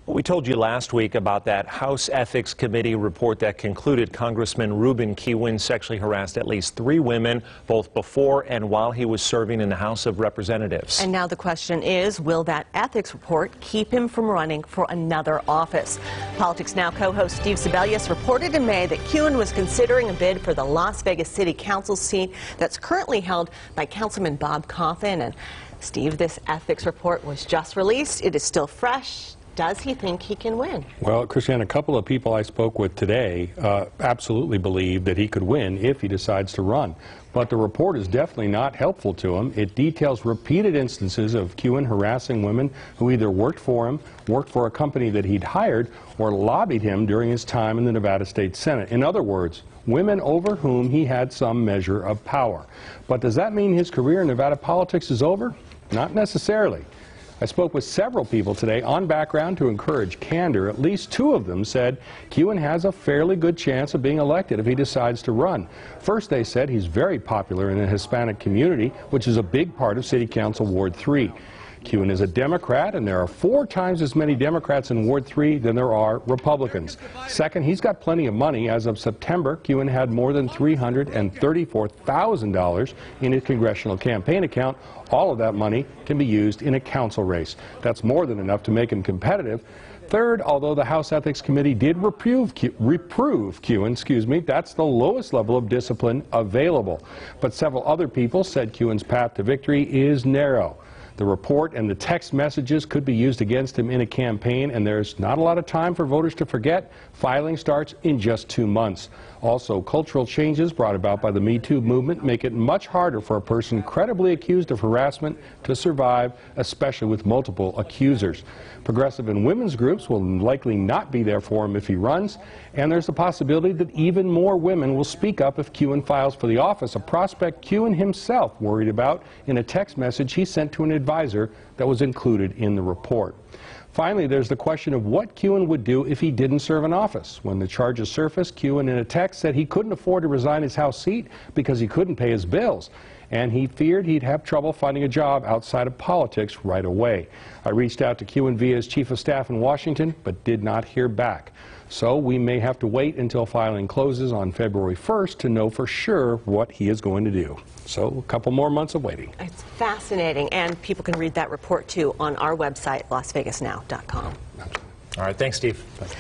We told you last week about that House Ethics Committee report that concluded Congressman Ruben Kihuen sexually harassed at least 3 women, both before and while he was serving in the House of Representatives. And now the question is, will that ethics report keep him from running for another office? Politics Now co-host Steve Sebelius reported in May that Kihuen was considering a bid for the Las Vegas City Council seat that's currently held by Councilman Bob Coffin. And Steve, this ethics report was just released. It is still fresh. Does he think he can win? Well, Christiane, a couple of people I spoke with today absolutely believe that he could win if he decides to run. But the report is definitely not helpful to him. It details repeated instances of Kihuen harassing women who either worked for him, worked for a company that he'd hired, or lobbied him during his time in the Nevada State Senate. In other words, women over whom he had some measure of power. But does that mean his career in Nevada politics is over? Not necessarily. I spoke with several people today on background to encourage candor. At least 2 of them said Kihuen has a fairly good chance of being elected if he decides to run. First, they said he's very popular in the Hispanic community, which is a big part of City Council Ward 3. Kihuen is a Democrat, and there are 4 times as many Democrats in Ward 3 than there are Republicans. Second, he's got plenty of money. As of September, Kihuen had more than $334,000 in his congressional campaign account. All of that money can be used in a council race. That's more than enough to make him competitive. Third, although the House Ethics Committee did reprove Kihuen, that's the lowest level of discipline available. But several other people said Kihuen's path to victory is narrow. The report and the text messages could be used against him in a campaign, and there's not a lot of time for voters to forget. Filing starts in just 2 months. Also, cultural changes brought about by the Me Too movement make it much harder for a person credibly accused of harassment to survive, especially with multiple accusers. Progressive and women's groups will likely not be there for him if he runs, and there's the possibility that even more women will speak up if Kihuen files for the office, a prospect Kihuen himself worried about in a text message he sent to an advisor that was included in the report. Finally, there's the question of what Kihuen would do if he didn't serve in office. When the charges surfaced, Kihuen in a text said he couldn't afford to resign his House seat because he couldn't pay his bills, and he feared he'd have trouble finding a job outside of politics right away. I reached out to Kihuen via his chief of staff in Washington, but did not hear back. So we may have to wait until filing closes on February 1st to know for sure what he is going to do. So a couple more months of waiting. It's fascinating, and people can read that report too on our website, lasvegasnow.com. All right, thanks, Steve. Thanks.